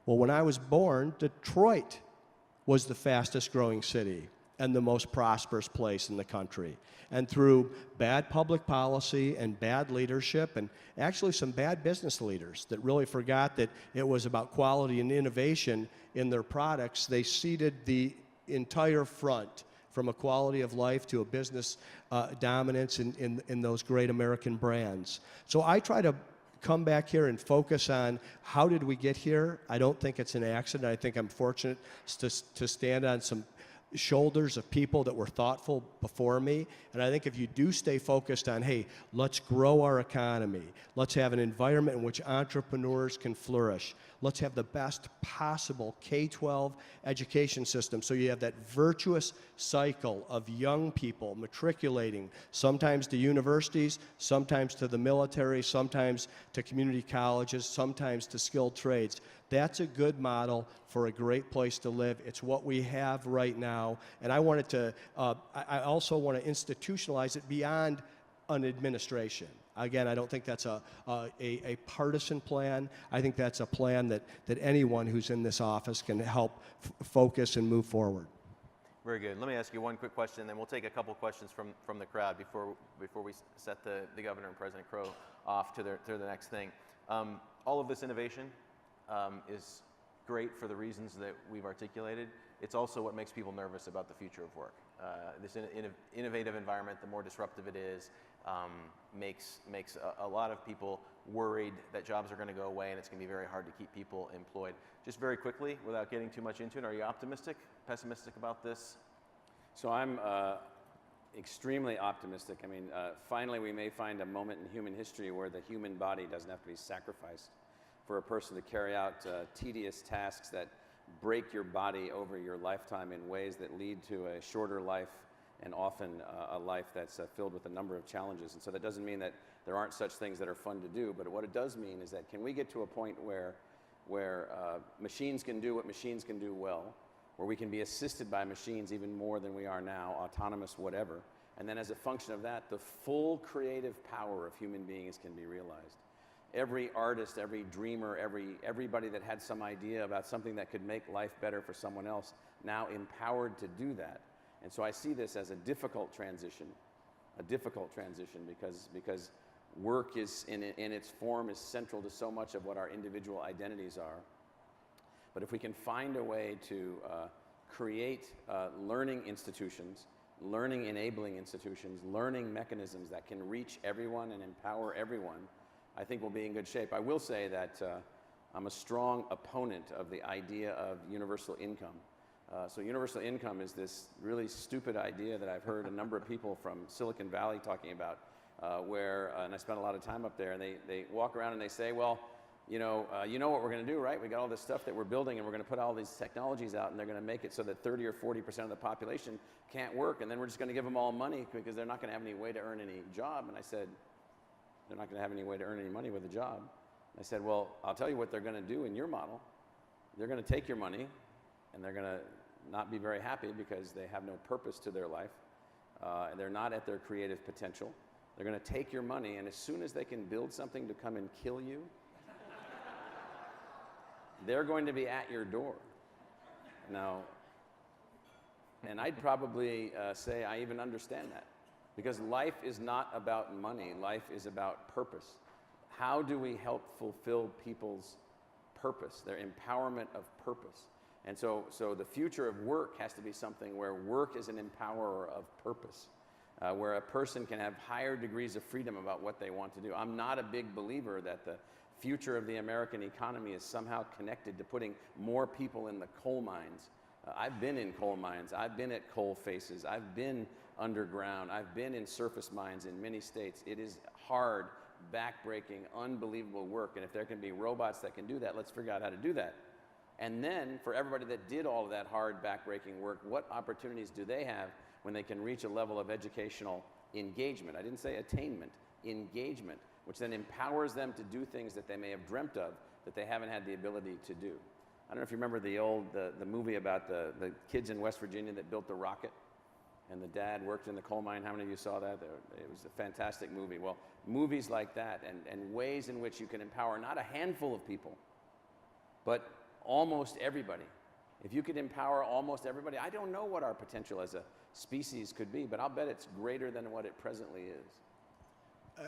Well, when I was born, Detroit was the fastest growing city and the most prosperous place in the country. And through bad public policy and bad leadership, and actually some bad business leaders that really forgot that it was about quality and innovation in their products, they ceded the entire front from a quality of life to a business dominance in those great American brands. So I try to come back here and focus on how did we get here. I don't think it's an accident. I think I'm fortunate to stand on some shoulders of people that were thoughtful before me. And I think if you do stay focused on, hey, let's grow our economy, let's have an environment in which entrepreneurs can flourish, let's have the best possible K-12 education system so you have that virtuous cycle of young people matriculating, sometimes to universities, sometimes to the military, sometimes to community colleges, sometimes to skilled trades. That's a good model for a great place to live. It's what we have right now, and I wanted to. I also want to institutionalize it beyond an administration. Again, I don't think that's a partisan plan. I think that's a plan that anyone who's in this office can help focus and move forward. Very good. Let me ask you one quick question, and then we'll take a couple questions from the crowd before we set the governor and President Crow off to the next thing. All of this innovation is great for the reasons that we've articulated. It's also what makes people nervous about the future of work. This innovative environment, the more disruptive it is, makes a lot of people worried that jobs are going to go away and it's going to be very hard to keep people employed. Just very quickly, without getting too much into it, are you optimistic, pessimistic about this? So I'm extremely optimistic. I mean, finally we may find a moment in human history where the human body doesn't have to be sacrificed for a person to carry out tedious tasks that break your body over your lifetime in ways that lead to a shorter life and often a life that's filled with a number of challenges. And so that doesn't mean that there aren't such things that are fun to do, but what it does mean is that can we get to a point where machines can do what machines can do well, where we can be assisted by machines even more than we are now, autonomous whatever, and then as a function of that, the full creative power of human beings can be realized. Every artist, every dreamer, everybody that had some idea about something that could make life better for someone else, now empowered to do that. And so I see this as a difficult transition because work is in its form is central to so much of what our individual identities are. But if we can find a way to create learning institutions, learning enabling institutions, learning mechanisms that can reach everyone and empower everyone, I think we'll be in good shape. I will say that I'm a strong opponent of the idea of universal income. So universal income is this really stupid idea that I've heard a number of people from Silicon Valley talking about, and I spent a lot of time up there, and they walk around and they say, well, you know what we're going to do, right? We got all this stuff that we're building, and we're going to put all these technologies out, and they're going to make it so that 30 or 40% of the population can't work, and then we're just going to give them all money because they're not going to have any way to earn any job. And I said, they're not going to have any way to earn any money with a job. I said, well, I'll tell you what they're going to do in your model. They're going to take your money, and they're going to not be very happy because they have no purpose to their life. And they're not at their creative potential. They're going to take your money, and as soon as they can build something to come and kill you, they're going to be at your door. Now, and I'd probably say I even understand that. Because life is not about money, life is about purpose. How do we help fulfill people's purpose, their empowerment of purpose? And so the future of work has to be something where work is an empowerer of purpose, where a person can have higher degrees of freedom about what they want to do. I'm not a big believer that the future of the American economy is somehow connected to putting more people in the coal mines. I've been in coal mines, I've been at coal faces, I've been underground, I've been in surface mines in many states. It is hard, back-breaking, unbelievable work, and if there can be robots that can do that, let's figure out how to do that. And then, for everybody that did all of that hard, back-breaking work, what opportunities do they have when they can reach a level of educational engagement? I didn't say attainment, engagement, which then empowers them to do things that they may have dreamt of that they haven't had the ability to do. I don't know if you remember the movie about the kids in West Virginia that built the rocket, and the dad worked in the coal mine. How many of you saw that? It was a fantastic movie. Well, movies like that and ways in which you can empower not a handful of people, but almost everybody. If you could empower almost everybody, I don't know what our potential as a species could be, but I'll bet it's greater than what it presently is.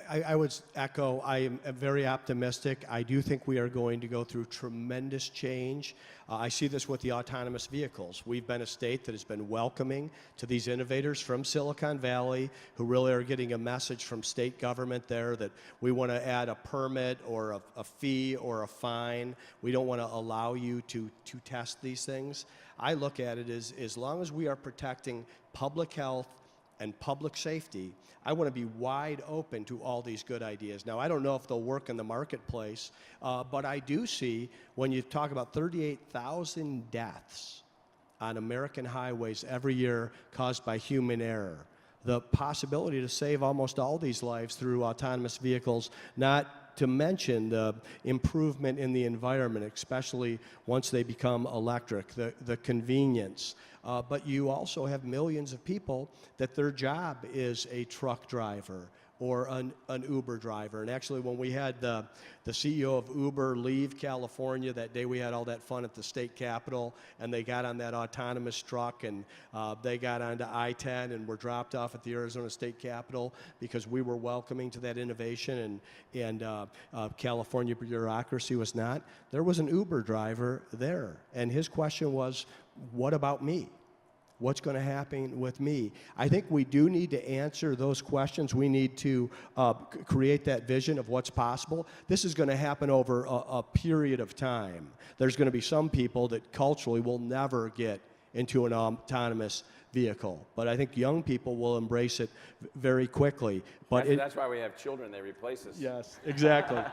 I would echo, I am very optimistic. I do think we are going to go through tremendous change. I see this with the autonomous vehicles. We've been a state that has been welcoming to these innovators from Silicon Valley who really are getting a message from state government there that we want to add a permit or a fee or a fine. We don't want to allow you to test these things. I look at it as long as we are protecting public health and public safety, I want to be wide open to all these good ideas. Now, I don't know if they'll work in the marketplace, but I do see when you talk about 38,000 deaths on American highways every year caused by human error, the possibility to save almost all these lives through autonomous vehicles, not to mention the improvement in the environment, especially once they become electric, the convenience. But you also have millions of people that their job is a truck driver or an Uber driver. And actually, when we had the CEO of Uber leave California that day, we had all that fun at the state capitol, and they got on that autonomous truck, and they got onto I-10 and were dropped off at the Arizona State Capitol because we were welcoming to that innovation, and California bureaucracy was not. There was an Uber driver there, and his question was, what about me? What's going to happen with me? I think we do need to answer those questions. We need to create that vision of what's possible. This is going to happen over a period of time. There's going to be some people that culturally will never get into an autonomous vehicle. But I think young people will embrace it very quickly. But that's why we have children. They replace us. Yes, exactly.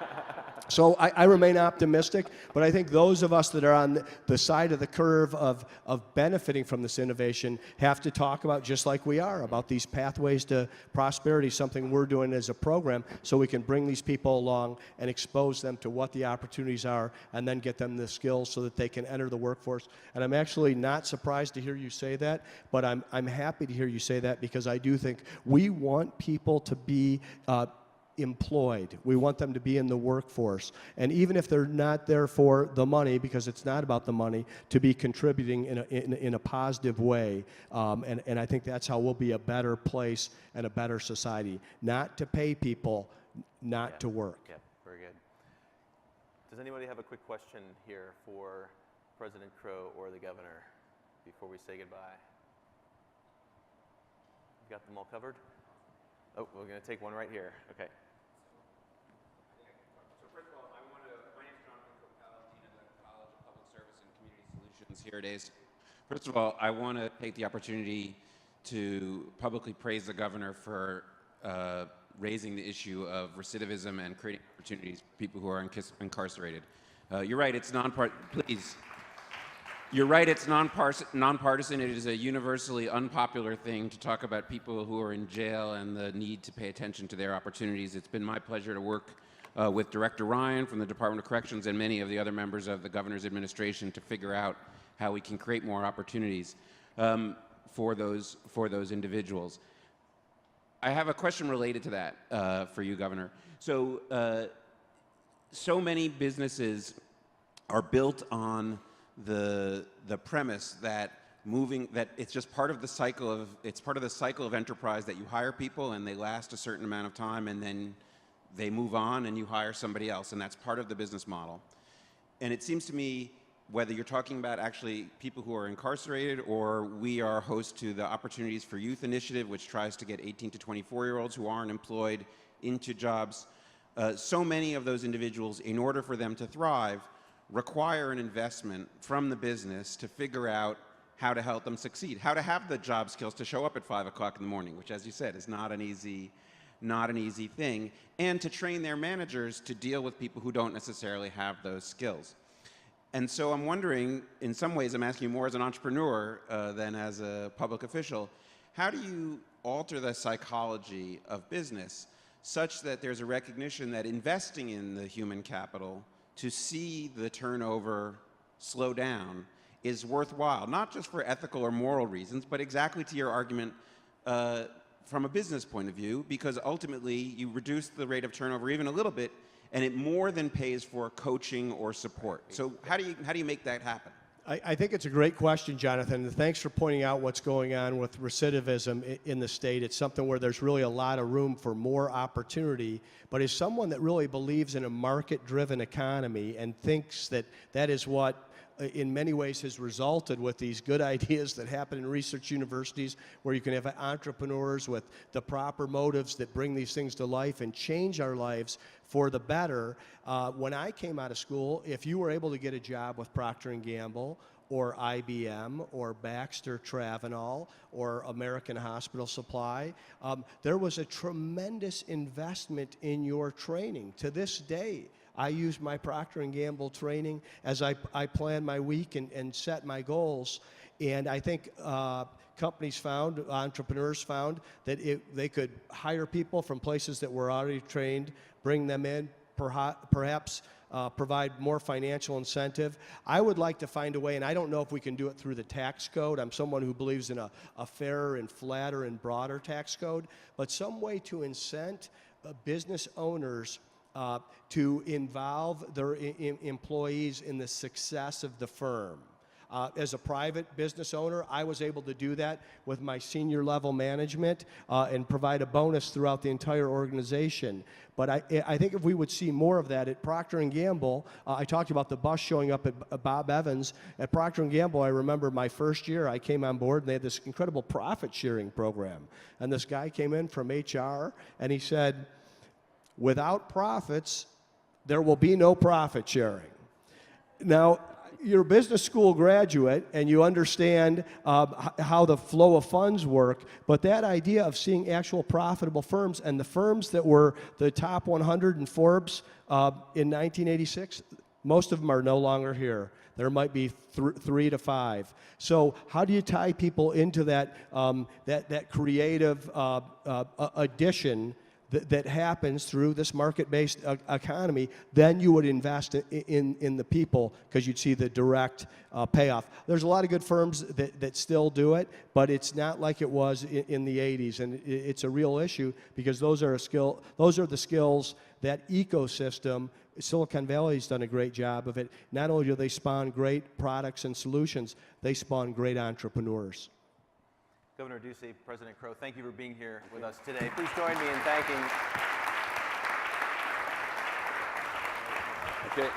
So I remain optimistic, but I think those of us that are on the side of the curve of benefiting from this innovation have to talk about, just like we are, about these pathways to prosperity, something we're doing as a program, so we can bring these people along and expose them to what the opportunities are and then get them the skills so that they can enter the workforce. And I'm actually not surprised to hear you say that, but I'm happy to hear you say that, because I do think we want people to be employed. We want them to be in the workforce. And even if they're not there for the money, because it's not about the money, to be contributing in a positive way. And I think that's how we'll be a better place and a better society. Not to pay people, not to work. Yeah, very good. Does anybody have a quick question here for President Crow or the governor before we say goodbye? You got them all covered? Oh, we're going to take one right here. Okay. So first of all, my name is Jonathan Copel, Dean of the College of Public Service and Community Solutions here at ACE. First of all, I want to take the opportunity to publicly praise the governor for raising the issue of recidivism and creating opportunities for people who are incarcerated. You're right, it's please. You're right, it's nonpartisan. It is a universally unpopular thing to talk about people who are in jail and the need to pay attention to their opportunities. It's been my pleasure to work with Director Ryan from the Department of Corrections and many of the other members of the governor's administration to figure out how we can create more opportunities for those individuals. I have a question related to that for you, Governor. So many businesses are built on the premise that it's just part of the cycle of enterprise, that you hire people and they last a certain amount of time and then they move on and you hire somebody else, and that's part of the business model. And it seems to me, whether you're talking about actually people who are incarcerated, or we are host to the Opportunities for Youth initiative, which tries to get 18 to 24-year-olds who aren't employed into jobs, so many of those individuals, in order for them to thrive, require an investment from the business to figure out how to help them succeed, how to have the job skills to show up at 5 o'clock in the morning, which, as you said, is not an easy thing, and to train their managers to deal with people who don't necessarily have those skills. And so I'm wondering, in some ways I'm asking you more as an entrepreneur than as a public official, how do you alter the psychology of business such that there's a recognition that investing in the human capital to see the turnover slow down is worthwhile, not just for ethical or moral reasons, but exactly to your argument from a business point of view, because ultimately you reduce the rate of turnover even a little bit, and it more than pays for coaching or support. So how do you make that happen? I think it's a great question, Jonathan, and thanks for pointing out what's going on with recidivism in the state. It's something where there's really a lot of room for more opportunity, but as someone that really believes in a market-driven economy and thinks that that is what in many ways has resulted with these good ideas that happen in research universities, where you can have entrepreneurs with the proper motives that bring these things to life and change our lives for the better. When I came out of school, if you were able to get a job with Procter & Gamble or IBM or Baxter Travenol or American Hospital Supply. There was a tremendous investment in your training. To this day, I use my Procter & Gamble training as I plan my week and set my goals. And I think companies found, entrepreneurs found, that they could hire people from places that were already trained, bring them in, perhaps provide more financial incentive. I would like to find a way, and I don't know if we can do it through the tax code. I'm someone who believes in a fairer and flatter and broader tax code, but some way to incent business owners to involve their employees in the success of the firm. As a private business owner, I was able to do that with my senior level management and provide a bonus throughout the entire organization. But I think if we would see more of that at Procter & Gamble, I talked about the bus showing up at Bob Evans. At Procter & Gamble, I remember my first year, I came on board and they had this incredible profit sharing program. And this guy came in from HR and he said, without profits, there will be no profit sharing. Now, you're a business school graduate and you understand how the flow of funds work, but that idea of seeing actual profitable firms, and the firms that were the top 100 in Forbes in 1986, most of them are no longer here. There might be 3 to 5. So how do you tie people into that, that creative addition that happens through this market-based economy? Then you would invest in the people because you'd see the direct payoff. There's a lot of good firms that still do it, but it's not like it was in the 80s, and it's a real issue because those are the skills, that ecosystem. Silicon Valley's done a great job of it. Not only do they spawn great products and solutions, they spawn great entrepreneurs. Governor Ducey, President Crow, thank you for being here with us today. Please join me in thanking. Okay.